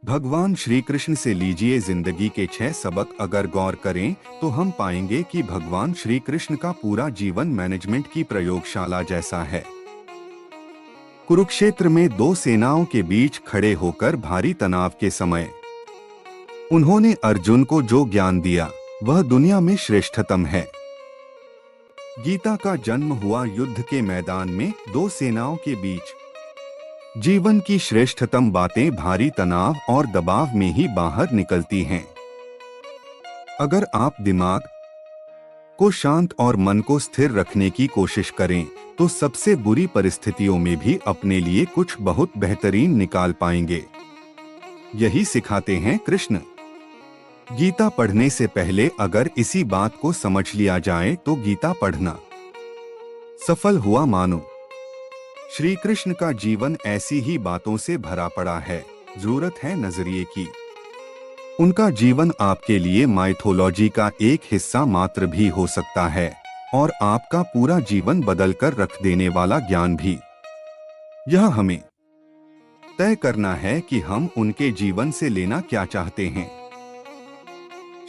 भगवान श्री कृष्ण से लीजिए जिंदगी के 6 सबक। अगर गौर करें तो हम पाएंगे कि भगवान श्री कृष्ण का पूरा जीवन मैनेजमेंट की प्रयोगशाला जैसा है। कुरुक्षेत्र में 2 सेनाओं के बीच खड़े होकर भारी तनाव के समय उन्होंने अर्जुन को जो ज्ञान दिया वह दुनिया में श्रेष्ठतम है। गीता का जन्म हुआ युद्ध के मैदान में 2 सेनाओं के बीच। जीवन की श्रेष्ठतम बातें भारी तनाव और दबाव में ही बाहर निकलती हैं। अगर आप दिमाग को शांत और मन को स्थिर रखने की कोशिश करें तो सबसे बुरी परिस्थितियों में भी अपने लिए कुछ बहुत बेहतरीन निकाल पाएंगे। यही सिखाते हैं कृष्ण। गीता पढ़ने से पहले अगर इसी बात को समझ लिया जाए तो गीता पढ़ना सफल हुआ मानो। श्री कृष्ण का जीवन ऐसी ही बातों से भरा पड़ा है। जरूरत है नजरिए की। उनका जीवन आपके लिए माइथोलॉजी का एक हिस्सा मात्र भी हो सकता है और आपका पूरा जीवन बदलकर रख देने वाला ज्ञान भी। यह हमें तय करना है कि हम उनके जीवन से लेना क्या चाहते हैं।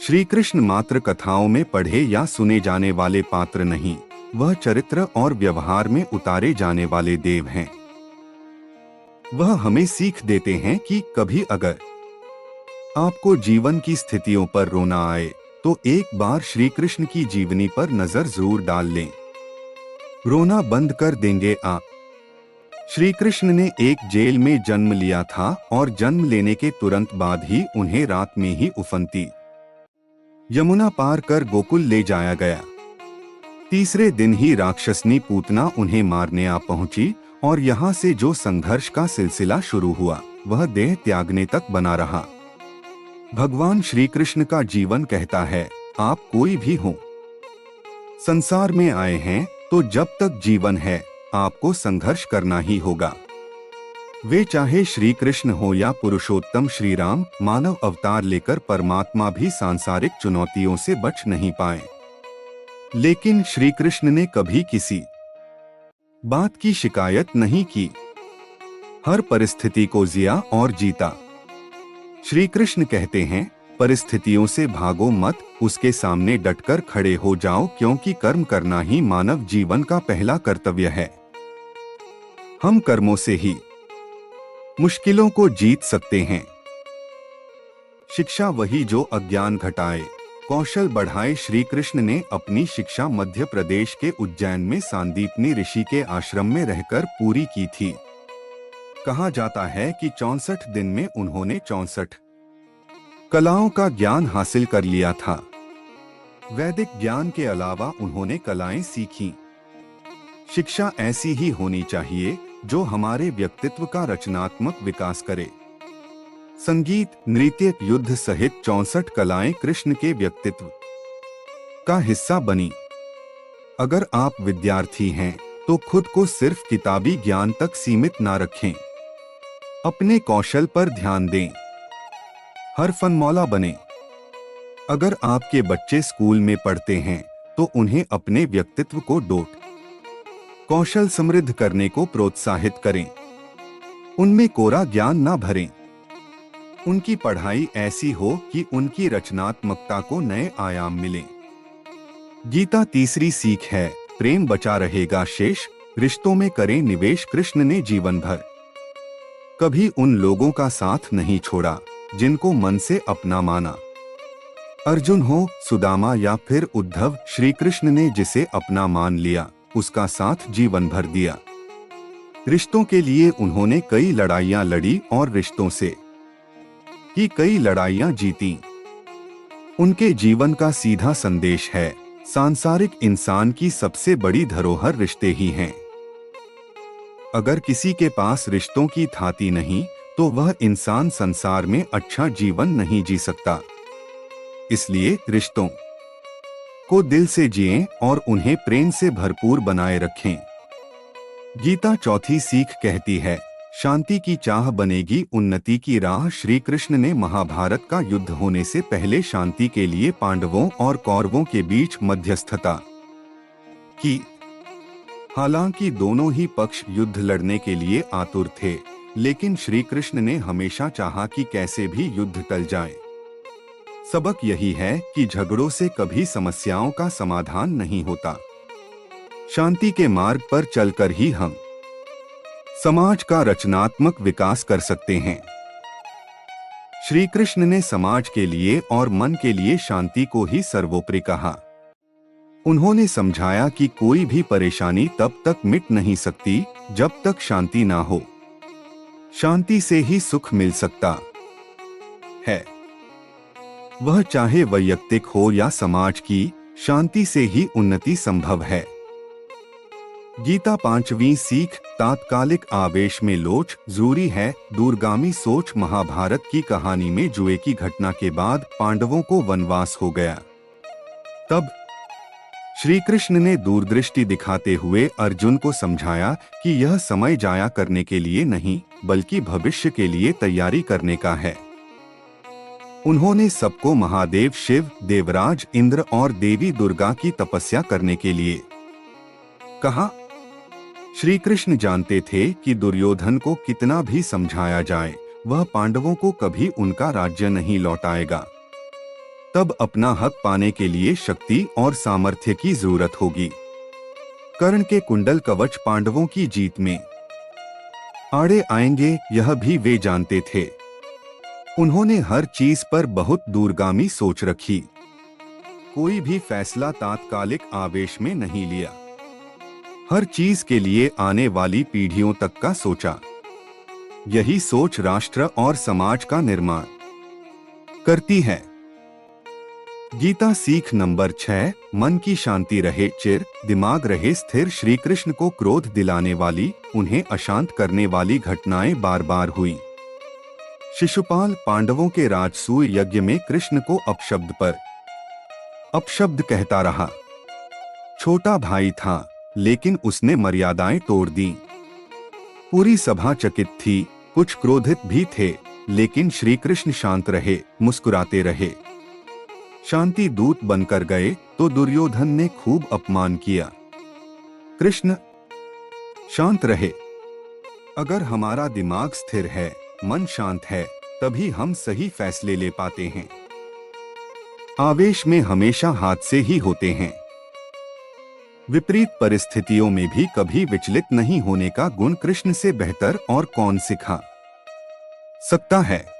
श्री कृष्ण मात्र कथाओं में पढ़े या सुने जाने वाले पात्र नहीं, वह चरित्र और व्यवहार में उतारे जाने वाले देव हैं। वह हमें सीख देते हैं कि कभी अगर आपको जीवन की स्थितियों पर रोना आए तो एक बार श्री कृष्ण की जीवनी पर नजर जरूर डाल लें। रोना बंद कर देंगे आप। श्री कृष्ण ने एक जेल में जन्म लिया था और जन्म लेने के तुरंत बाद ही उन्हें रात में ही उफनती यमुना पार कर गोकुल ले जाया गया। तीसरे दिन ही राक्षसनी पूतना उन्हें मारने आ पहुंची और यहाँ से जो संघर्ष का सिलसिला शुरू हुआ वह देह त्यागने तक बना रहा। भगवान श्री कृष्ण का जीवन कहता है, आप कोई भी हो, संसार में आए हैं तो जब तक जीवन है आपको संघर्ष करना ही होगा। वे चाहे श्री कृष्ण हो या पुरुषोत्तम श्री राम, मानव अवतार लेकर परमात्मा भी सांसारिक चुनौतियों से बच नहीं पाए। लेकिन श्री कृष्ण ने कभी किसी बात की शिकायत नहीं की। हर परिस्थिति को जिया और जीता। श्री कृष्ण कहते हैं, परिस्थितियों से भागो मत, उसके सामने डटकर खड़े हो जाओ, क्योंकि कर्म करना ही मानव जीवन का पहला कर्तव्य है। हम कर्मों से ही मुश्किलों को जीत सकते हैं। शिक्षा वही जो अज्ञान घटाए, कौशल बढ़ाए। श्री कृष्ण ने अपनी शिक्षा मध्य प्रदेश के उज्जैन में सांदीपनी ऋषि के आश्रम में रहकर पूरी की थी। कहा जाता है कि 64 दिन में उन्होंने 64 कलाओं का ज्ञान हासिल कर लिया था। वैदिक ज्ञान के अलावा उन्होंने कलाएं सीखी। शिक्षा ऐसी ही होनी चाहिए जो हमारे व्यक्तित्व का रचनात्मक विकास करे। संगीत, नृत्य, युद्ध सहित 64 कलाएं कृष्ण के व्यक्तित्व का हिस्सा बनी। अगर आप विद्यार्थी हैं तो खुद को सिर्फ किताबी ज्ञान तक सीमित ना रखें। अपने कौशल पर ध्यान दें। हर फनमौला बने। अगर आपके बच्चे स्कूल में पढ़ते हैं तो उन्हें अपने व्यक्तित्व को कौशल समृद्ध करने को प्रोत्साहित करें। उनमें कोरा ज्ञान ना भरें। उनकी पढ़ाई ऐसी हो कि उनकी रचनात्मकता को नए आयाम मिले। गीता तीसरी सीख है, प्रेम बचा रहेगा शेष, रिश्तों में करें निवेश। कृष्ण ने जीवन भर कभी उन लोगों का साथ नहीं छोड़ा जिनको मन से अपना माना। अर्जुन हो, सुदामा या फिर उद्धव, श्री कृष्ण ने जिसे अपना मान लिया उसका साथ जीवन भर दिया। रिश्तों के लिए उन्होंने कई लड़ाइयां लड़ी और रिश्तों से ही कई लड़ाइयां जीती। उनके जीवन का सीधा संदेश है, सांसारिक इंसान की सबसे बड़ी धरोहर रिश्ते ही हैं। अगर किसी के पास रिश्तों की थाती नहीं तो वह इंसान संसार में अच्छा जीवन नहीं जी सकता। इसलिए रिश्तों को दिल से जिएं और उन्हें प्रेम से भरपूर बनाए रखें। गीता चौथी सीख कहती है, शांति की चाह बनेगी उन्नति की राह। श्री कृष्ण ने महाभारत का युद्ध होने से पहले शांति के लिए पांडवों और कौरवों के बीच मध्यस्थता की। हालांकि दोनों ही पक्ष युद्ध लड़ने के लिए आतुर थे, लेकिन श्री कृष्ण ने हमेशा चाहा कि कैसे भी युद्ध टल जाए। सबक यही है कि झगड़ों से कभी समस्याओं का समाधान नहीं होता। शांति के मार्ग पर चलकर ही हम समाज का रचनात्मक विकास कर सकते हैं। श्री कृष्ण ने समाज के लिए और मन के लिए शांति को ही सर्वोपरि कहा। उन्होंने समझाया कि कोई भी परेशानी तब तक मिट नहीं सकती जब तक शांति ना हो। शांति से ही सुख मिल सकता है, वह चाहे वैयक्तिक हो या समाज की, शांति से ही उन्नति संभव है। गीता पांचवीं सीख, तात्कालिक आवेश में लोच जरूरी है, दूरगामी सोच। महाभारत की कहानी में जुए की घटना के बाद पांडवों को वनवास हो गया। तब श्री कृष्ण ने दूरदृष्टि दिखाते हुए अर्जुन को समझाया कि यह समय जाया करने के लिए नहीं, बल्कि भविष्य के लिए तैयारी करने का है। उन्होंने सबको महादेव शिव, देवराज इंद्र और देवी दुर्गा की तपस्या करने के लिए कहा। श्री कृष्ण जानते थे कि दुर्योधन को कितना भी समझाया जाए, वह पांडवों को कभी उनका राज्य नहीं लौटाएगा। तब अपना हक पाने के लिए शक्ति और सामर्थ्य की जरूरत होगी। कर्ण के कुंडल कवच पांडवों की जीत में आड़े आएंगे, यह भी वे जानते थे। उन्होंने हर चीज पर बहुत दूरगामी सोच रखी। कोई भी फैसला तात्कालिक आवेश में नहीं लिया। हर चीज के लिए आने वाली पीढ़ियों तक का सोचा। यही सोच राष्ट्र और समाज का निर्माण करती है। गीता सीख नंबर 6, मन की शांति रहे चिर, दिमाग रहे स्थिर। श्री कृष्ण को क्रोध दिलाने वाली, उन्हें अशांत करने वाली घटनाएं बार बार हुई। शिशुपाल पांडवों के राजसूय यज्ञ में कृष्ण को अपशब्द पर अपशब्द कहता रहा। छोटा भाई था, लेकिन उसने मर्यादाएं तोड़ दी। पूरी सभा चकित थी, कुछ क्रोधित भी थे, लेकिन श्री कृष्ण शांत रहे, मुस्कुराते रहे। शांति दूत बनकर गए तो दुर्योधन ने खूब अपमान किया। कृष्ण शांत रहे। अगर हमारा दिमाग स्थिर है, मन शांत है, तभी हम सही फैसले ले पाते हैं। आवेश में हमेशा हादसे ही होते हैं। विपरीत परिस्थितियों में भी कभी विचलित नहीं होने का गुण कृष्ण से बेहतर और कौन सिखा सकता है।